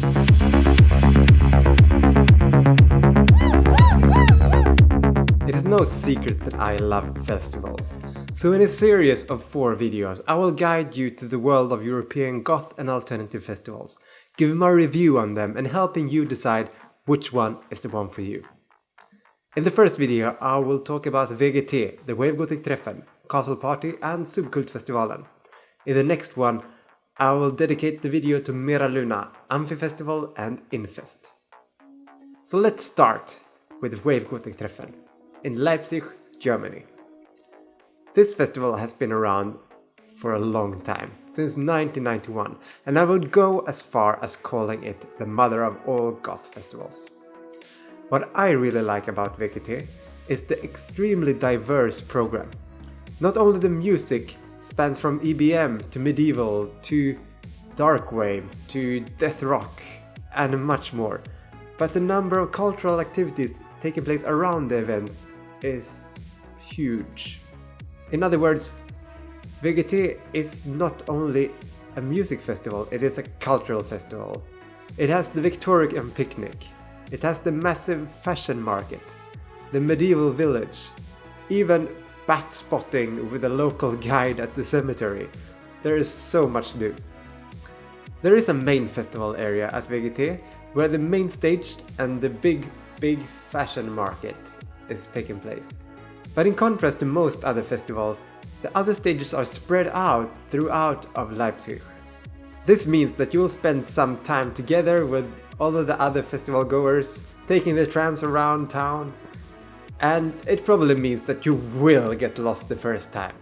It is no secret that I love festivals, so in a series of 4 videos I will guide you to the world of European goth and alternative festivals, giving my review on them and helping you decide which one is the one for you. In the first video I will talk about VGT, the Wave-Gotik-Treffen, Castle Party and Subkult Festivalen. In the next one I will dedicate the video to Mera Luna, Amfi-festival and Infest. So let's start with Wave-Gotik-Treffen in Leipzig, Germany. This festival has been around for a long time, since 1991, and I would go as far as calling it the mother of all goth festivals. What I really like about VGT is the extremely diverse program. Not only the music spans from EBM to medieval to dark wave to death rock and much more, but the number of cultural activities taking place around the event is huge. In other words, VGT is not only a music festival, it is a cultural festival. It has the Victorian picnic, it has the massive fashion market, the medieval village, even bat spotting with a local guide at the cemetery. There is so much to do. There is a main festival area at VGT where the main stage and the big fashion market is taking place. But in contrast to most other festivals, the other stages are spread out throughout of Leipzig. This means that you will spend some time together with all of the other festival goers, taking the trams around town, and it probably means that you will get lost the first time.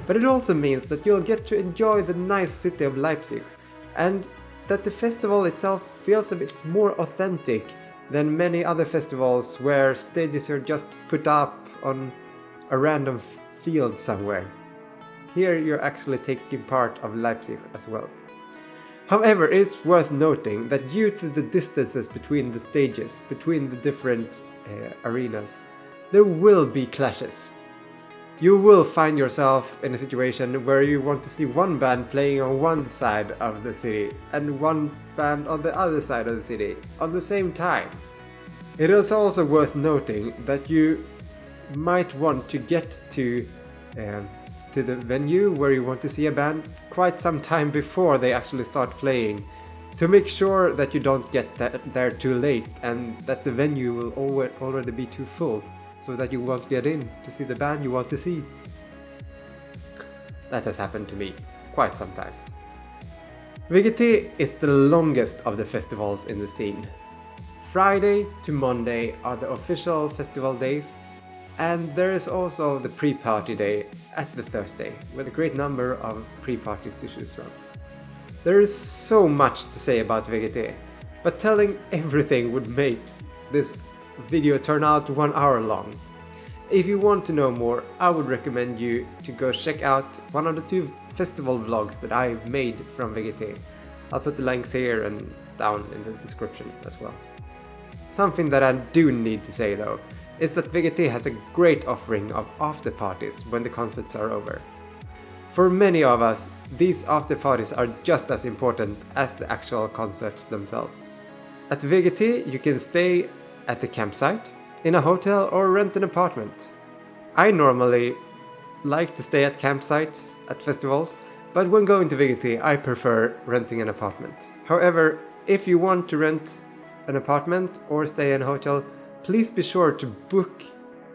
But it also means that you'll get to enjoy the nice city of Leipzig, and that the festival itself feels a bit more authentic than many other festivals where stages are just put up on a random field somewhere. Here you're actually taking part of Leipzig as well. However, it's worth noting that due to the distances between the stages, between the different arenas, there will be clashes. You will find yourself in a situation where you want to see one band playing on one side of the city and one band on the other side of the city on the same time. It is also worth noting that you might want to get to the venue where you want to see a band quite some time before they actually start playing, to make sure that you don't get there too late and that the venue will already be too full, so that you won't get in to see the band you want to see. That has happened to me quite sometimes. VGT is the longest of the festivals in the scene. Friday to Monday are the official festival days, and there is also the pre-party day at the Thursday, with a great number of pre-parties to choose from. There is so much to say about VGT, but telling everything would make this video turn out 1 hour long. If you want to know more, I would recommend you to go check out one of the 2 festival vlogs that I've made from VGT. I'll put the links here and down in the description as well. Something that I do need to say though, is that VGT has a great offering of after parties when the concerts are over. For many of us, these after parties are just as important as the actual concerts themselves. At VGT you can stay at the campsite, in a hotel or rent an apartment. I normally like to stay at campsites at festivals, but when going to VGT I prefer renting an apartment. However, if you want to rent an apartment or stay in a hotel, please be sure to book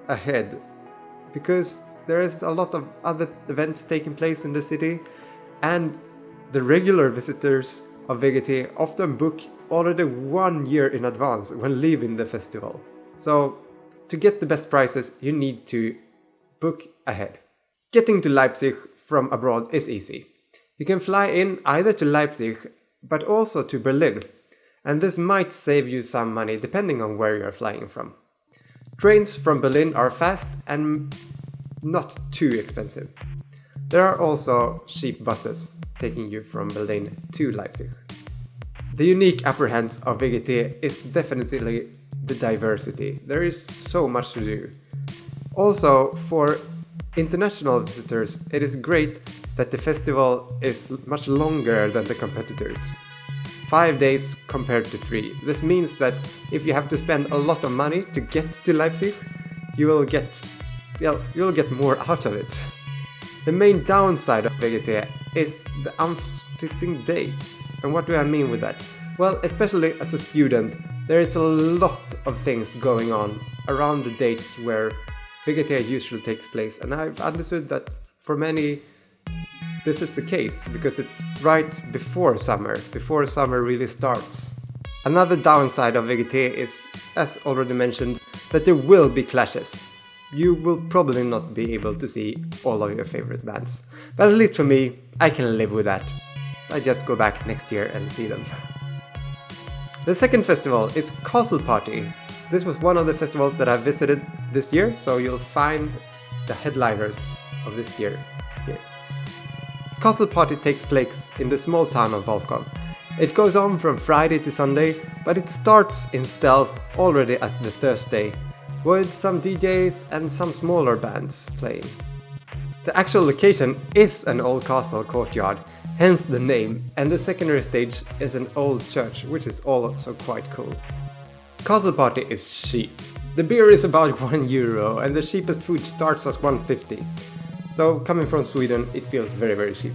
ahead, because there is a lot of other events taking place in the city, and the regular visitors of VGT often book already 1 year in advance when leaving the festival. So to get the best prices you need to book ahead. Getting to Leipzig from abroad is easy. You can fly in either to Leipzig but also to Berlin, and this might save you some money depending on where you're flying from. Trains from Berlin are fast and not too expensive. There are also cheap buses taking you from Berlin to Leipzig. The unique upper hand of VGT is definitely the diversity. There is so much to do. Also, for international visitors, it is great that the festival is much longer than the competitors. 5 days compared to 3. This means that if you have to spend a lot of money to get to Leipzig, you'll get more out of it. The main downside of VGT is the unfitting dates. And what do I mean with that? Well, especially as a student, there is a lot of things going on around the dates where VGT usually takes place, and I've understood that for many this is the case because it's right before summer really starts. Another downside of VGT is, as already mentioned, that there will be clashes. You will probably not be able to see all of your favorite bands, but at least for me, I can live with that. I just go back next year and see them. The second festival is Castle Party. This was one of the festivals that I visited this year, so you'll find the headliners of this year here. Castle Party takes place in the small town of Wolfgang. It goes on from Friday to Sunday, but it starts in stealth already at the Thursday, with some DJs and some smaller bands playing. The actual location is an old castle courtyard, hence the name, and the secondary stage is an old church, which is also quite cool. Castle Party is cheap. The beer is about €1 and the cheapest food starts at $1.50. So coming from Sweden, it feels very, very cheap.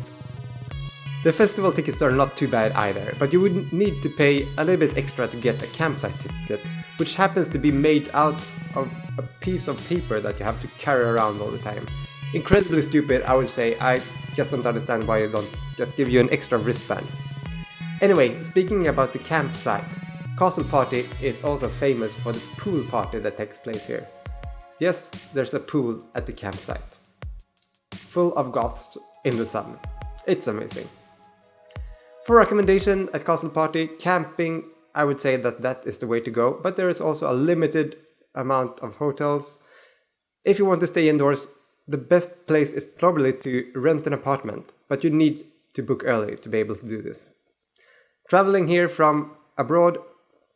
The festival tickets are not too bad either, but you would need to pay a little bit extra to get a campsite ticket, which happens to be made out of a piece of paper that you have to carry around all the time. Incredibly stupid, I would say. I just don't understand why you don't just give you an extra wristband. Anyway, speaking about the campsite, Castle Party is also famous for the pool party that takes place here. Yes, there's a pool at the campsite, full of goths in the sun. It's amazing. For recommendation at Castle Party, camping, I would say that is the way to go, but there is also a limited amount of hotels. If you want to stay indoors, the best place is probably to rent an apartment, but you need to book early to be able to do this. Traveling here from abroad,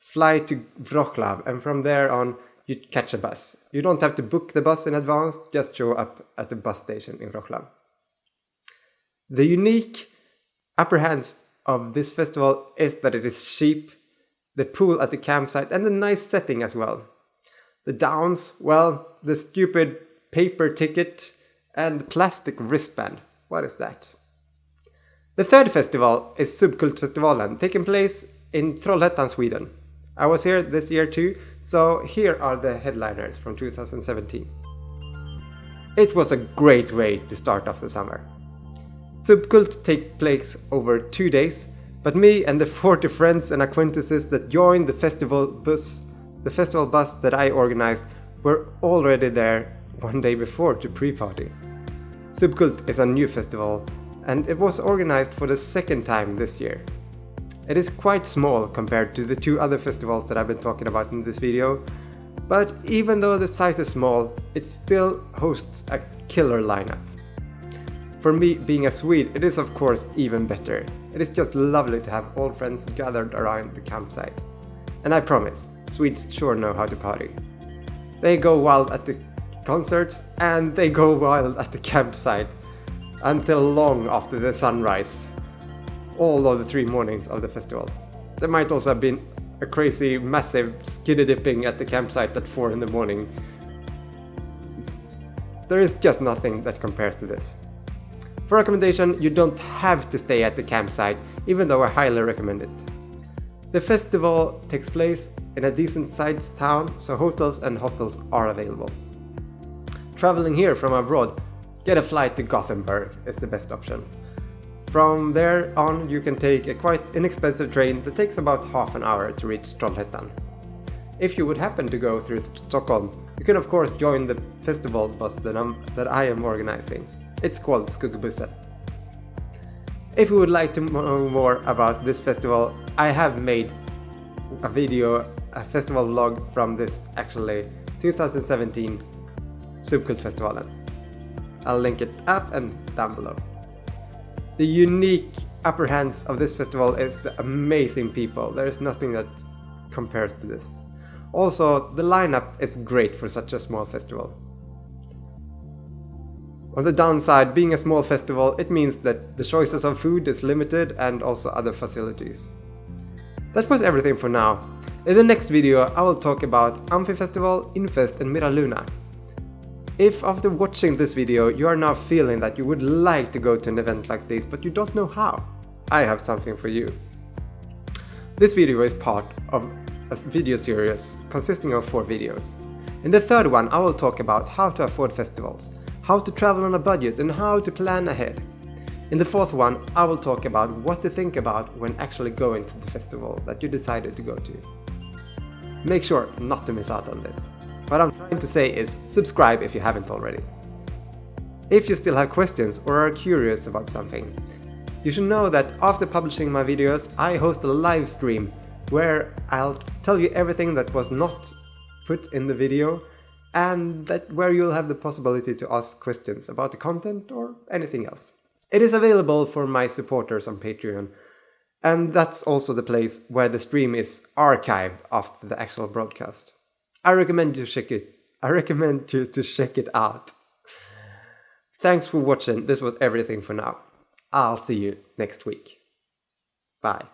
fly to Wrocław, and from there on you catch a bus. You don't have to book the bus in advance, just show up at the bus station in Wrocław. The unique upper hands of this festival is that it is cheap, the pool at the campsite, and a nice setting as well. The downs, well, the stupid paper ticket and plastic wristband. What is that? The third festival is Subkult taking place in Trollhättan, Sweden. I was here this year too, so here are the headliners from 2017. It was a great way to start off the summer. Subkult takes place over 2 days, but me and the 40 friends and acquaintances that joined the festival bus that I organized were already there 1 day before to pre-party. Subkult is a new festival, and it was organized for the second time this year. It is quite small compared to the 2 other festivals that I've been talking about in this video, but even though the size is small, it still hosts a killer lineup. For me, being a Swede, it is of course even better. It is just lovely to have all friends gathered around the campsite. And I promise, Swedes sure know how to party. They go wild at the concerts and they go wild at the campsite until long after the sunrise. All of the 3 mornings of the festival. There might also have been a crazy, massive skinny dipping at the campsite at 4 in the morning. There is just nothing that compares to this. For accommodation, you don't have to stay at the campsite, even though I highly recommend it. The festival takes place in a decent sized town, so hotels and hostels are available. Traveling here from abroad, get a flight to Gothenburg is the best option. From there on, you can take a quite inexpensive train that takes about half an hour to reach Trollhättan. If you would happen to go through Stockholm, you can of course join the festival bus that I am organizing. It's called Skuggbussen. If you would like to know more about this festival, I have made a festival vlog from this 2017 Subkultfestivalen. I'll link it up and down below. The unique upper hands of this festival is the amazing people. There is nothing that compares to this. Also, the lineup is great for such a small festival. On the downside, being a small festival, it means that the choices of food is limited and also other facilities. That was everything for now. In the next video I will talk about Amfifestival, Infest and Mira Luna. If after watching this video you are now feeling that you would like to go to an event like this but you don't know how, I have something for you. This video is part of a video series consisting of 4 videos. In the third one I will talk about how to afford festivals, how to travel on a budget and how to plan ahead. In the fourth one I will talk about what to think about when actually going to the festival that you decided to go to. Make sure not to miss out on this. What I'm trying to say is subscribe if you haven't already. If you still have questions or are curious about something, you should know that after publishing my videos I host a live stream where I'll tell you everything that was not put in the video and where you'll have the possibility to ask questions about the content or anything else. It is available for my supporters on Patreon, and that's also the place where the stream is archived after the actual broadcast. I recommend you to check it out. Thanks for watching. This was everything for now. I'll see you next week. Bye.